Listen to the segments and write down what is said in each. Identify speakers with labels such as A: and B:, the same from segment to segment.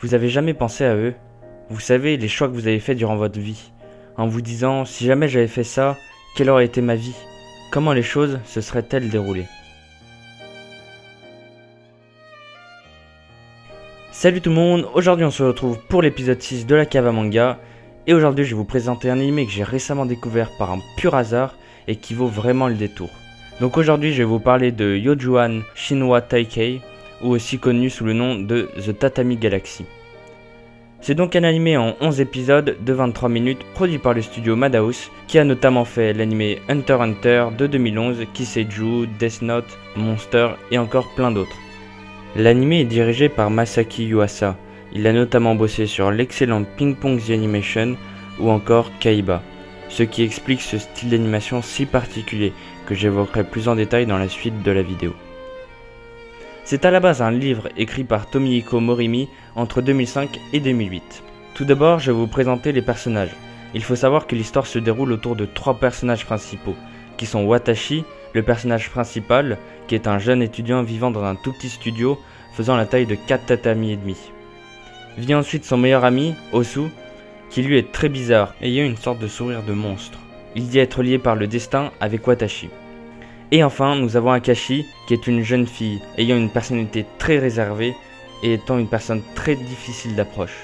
A: Vous avez jamais pensé à eux? Vous savez, les choix que vous avez faits durant votre vie, en vous disant, si jamais j'avais fait ça, quelle aurait été ma vie? Comment les choses se seraient-elles déroulées? Salut tout le monde, aujourd'hui on se retrouve pour l'épisode 6 de la cave à manga. Et aujourd'hui je vais vous présenter un anime que j'ai récemment découvert par un pur hasard et qui vaut vraiment le détour. Donc aujourd'hui je vais vous parler de Yojuan Shinwa Taikei, ou aussi connu sous le nom de The Tatami Galaxy. C'est donc un anime en 11 épisodes de 23 minutes produit par le studio Madhouse qui a notamment fait l'anime Hunter x Hunter de 2011, Kiseiju, Death Note, Monster et encore plein d'autres. L'anime est dirigé par Masaki Yuasa. Il a notamment bossé sur l'excellent Ping Pong The Animation ou encore Kaiba, ce qui explique ce style d'animation si particulier que j'évoquerai plus en détail dans la suite de la vidéo. C'est à la base un livre écrit par Tomihiko Morimi entre 2005 et 2008. Tout d'abord, je vais vous présenter les personnages. Il faut savoir que l'histoire se déroule autour de 3 personnages principaux, qui sont Watashi, le personnage principal, qui est un jeune étudiant vivant dans un tout petit studio faisant la taille de 4 tatamis et demi. Vient ensuite son meilleur ami, Osu, qui lui est très bizarre, ayant une sorte de sourire de monstre. Il dit être lié par le destin avec Watashi. Et enfin, nous avons Akashi, qui est une jeune fille, ayant une personnalité très réservée et étant une personne très difficile d'approche.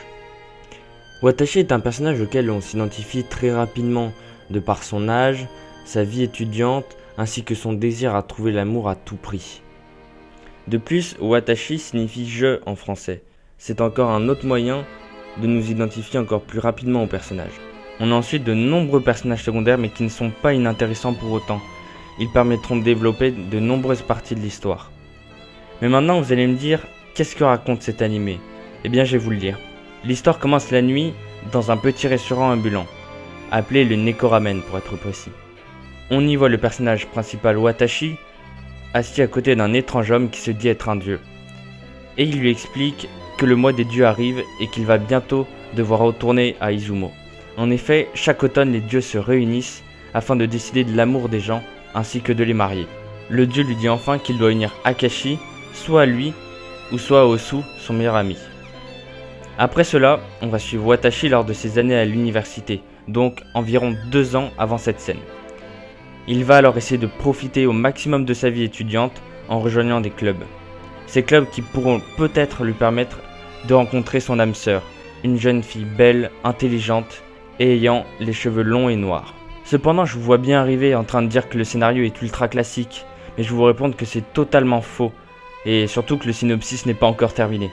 A: Watashi est un personnage auquel on s'identifie très rapidement, de par son âge, sa vie étudiante, ainsi que son désir à trouver l'amour à tout prix. De plus, Watashi signifie « je » en français. C'est encore un autre moyen de nous identifier encore plus rapidement au personnage. On a ensuite de nombreux personnages secondaires mais qui ne sont pas inintéressants pour autant. Ils permettront de développer de nombreuses parties de l'histoire. Mais maintenant vous allez me dire, qu'est-ce que raconte cet animé? Eh bien je vais vous le dire. L'histoire commence la nuit dans un petit restaurant ambulant, appelé le Nekoramen pour être précis. On y voit le personnage principal Watashi, assis à côté d'un étrange homme qui se dit être un dieu. Et il lui explique que le mois des dieux arrive et qu'il va bientôt devoir retourner à Izumo. En effet, chaque automne les dieux se réunissent afin de décider de l'amour des gens ainsi que de les marier. Le dieu lui dit enfin qu'il doit unir Akashi, soit à lui, ou soit à Osu, son meilleur ami. Après cela, on va suivre Watashi lors de ses années à l'université, donc environ 2 ans avant cette scène. Il va alors essayer de profiter au maximum de sa vie étudiante en rejoignant des clubs. Ces clubs qui pourront peut-être lui permettre de rencontrer son âme sœur, une jeune fille belle, intelligente et ayant les cheveux longs et noirs. Cependant, je vous vois bien arriver en train de dire que le scénario est ultra classique, mais je vais vous répondre que c'est totalement faux, et surtout que le synopsis n'est pas encore terminé.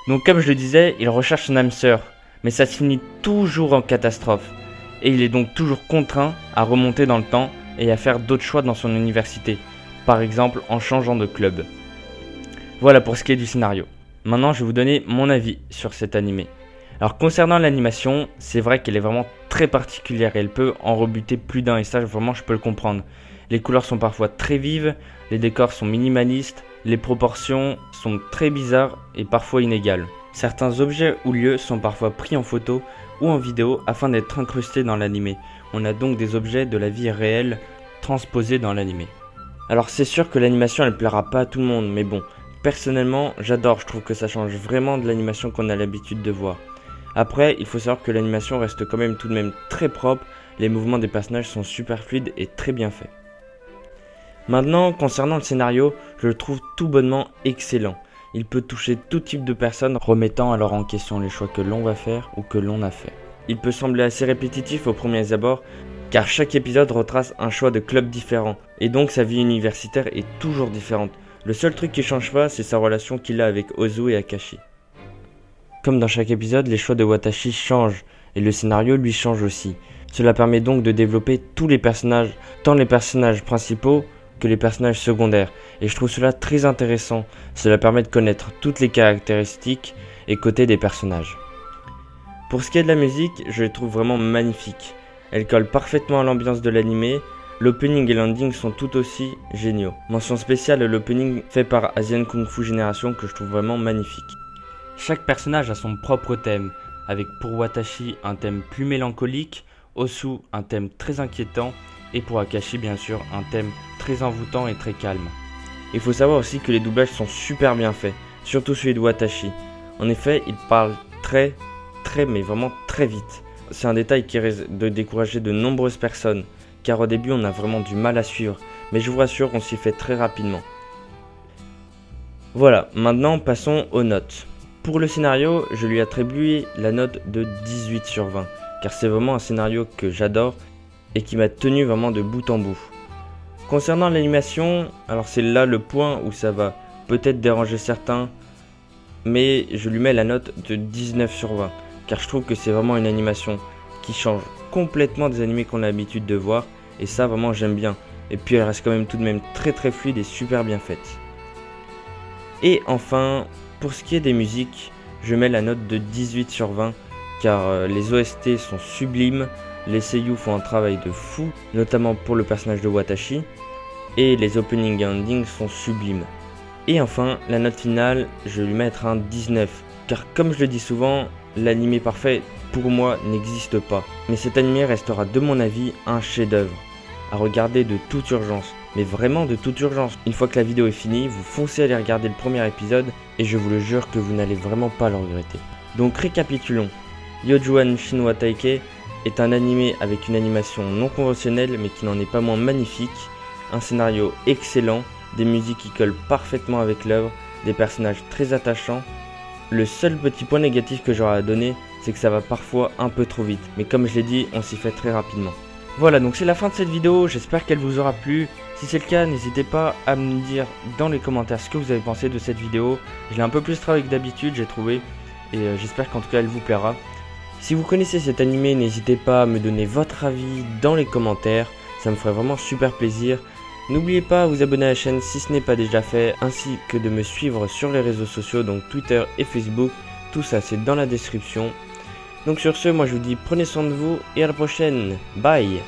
A: Donc comme je le disais, il recherche son âme sœur, mais ça se finit toujours en catastrophe, et il est donc toujours contraint à remonter dans le temps et à faire d'autres choix dans son université, par exemple en changeant de club. Voilà pour ce qui est du scénario. Maintenant, je vais vous donner mon avis sur cet animé. Alors concernant l'animation, c'est vrai qu'elle est vraiment très particulière et elle peut en rebuter plus d'un et ça vraiment je peux le comprendre. Les couleurs sont parfois très vives, les décors sont minimalistes, les proportions sont très bizarres et parfois inégales. Certains objets ou lieux sont parfois pris en photo ou en vidéo afin d'être incrustés dans l'animé. On a donc des objets de la vie réelle transposés dans l'animé. Alors c'est sûr que l'animation elle plaira pas à tout le monde, mais bon, personnellement j'adore, je trouve que ça change vraiment de l'animation qu'on a l'habitude de voir. Après, il faut savoir que l'animation reste quand même tout de même très propre, les mouvements des personnages sont super fluides et très bien faits. Maintenant, concernant le scénario, je le trouve tout bonnement excellent. Il peut toucher tout type de personnes, remettant alors en question les choix que l'on va faire ou que l'on a fait. Il peut sembler assez répétitif aux premiers abords, car chaque épisode retrace un choix de club différent, et donc sa vie universitaire est toujours différente. Le seul truc qui change pas, c'est sa relation qu'il a avec Ozu et Akashi. Comme dans chaque épisode, les choix de Watashi changent, et le scénario lui change aussi. Cela permet donc de développer tous les personnages, tant les personnages principaux que les personnages secondaires, et je trouve cela très intéressant. Cela permet de connaître toutes les caractéristiques et côtés des personnages. Pour ce qui est de la musique, je la trouve vraiment magnifique. Elle colle parfaitement à l'ambiance de l'animé, l'opening et l'ending sont tout aussi géniaux. Mention spéciale à l'opening fait par Asian Kung Fu Generation que je trouve vraiment magnifique. Chaque personnage a son propre thème, avec pour Watashi un thème plus mélancolique, Osu un thème très inquiétant et pour Akashi bien sûr un thème très envoûtant et très calme. Il faut savoir aussi que les doublages sont super bien faits, surtout celui de Watashi. En effet, il parle très mais vraiment très vite. C'est un détail qui risque de décourager de nombreuses personnes, car au début on a vraiment du mal à suivre, mais je vous rassure, on s'y fait très rapidement. Voilà, maintenant passons aux notes. Pour le scénario, je lui attribue la note de 18 sur 20, car c'est vraiment un scénario que j'adore et qui m'a tenu vraiment de bout en bout. Concernant l'animation, alors c'est là le point où ça va peut-être déranger certains, mais je lui mets la note de 19 sur 20, car je trouve que c'est vraiment une animation qui change complètement des animés qu'on a l'habitude de voir, et ça vraiment j'aime bien. Et puis elle reste quand même tout de même très fluide et super bien faite. Et enfin, pour ce qui est des musiques, je mets la note de 18 sur 20, car les OST sont sublimes, les seiyuu font un travail de fou, notamment pour le personnage de Watashi, et les openings et endings sont sublimes. Et enfin, la note finale, je vais lui mettre un 19, car comme je le dis souvent, l'animé parfait pour moi n'existe pas. Mais cet animé restera de mon avis un chef-d'œuvre, à regarder de toute urgence, mais vraiment de toute urgence. Une fois que la vidéo est finie, vous foncez aller regarder le premier épisode, et je vous le jure que vous n'allez vraiment pas le regretter. Donc récapitulons, Youjuan Shinwa Taikei est un animé avec une animation non conventionnelle mais qui n'en est pas moins magnifique, un scénario excellent, des musiques qui collent parfaitement avec l'œuvre, des personnages très attachants. Le seul petit point négatif que j'aurais à donner, c'est que ça va parfois un peu trop vite, mais comme je l'ai dit, on s'y fait très rapidement. Voilà, donc c'est la fin de cette vidéo, j'espère qu'elle vous aura plu. Si c'est le cas, n'hésitez pas à me dire dans les commentaires ce que vous avez pensé de cette vidéo. Je l'ai un peu plus travaillé que d'habitude, j'ai trouvé, et j'espère qu'en tout cas elle vous plaira. Si vous connaissez cet animé, n'hésitez pas à me donner votre avis dans les commentaires, ça me ferait vraiment super plaisir. N'oubliez pas de vous abonner à la chaîne si ce n'est pas déjà fait, ainsi que de me suivre sur les réseaux sociaux, donc Twitter et Facebook, tout ça c'est dans la description. Donc sur ce, moi je vous dis prenez soin de vous et à la prochaine, bye.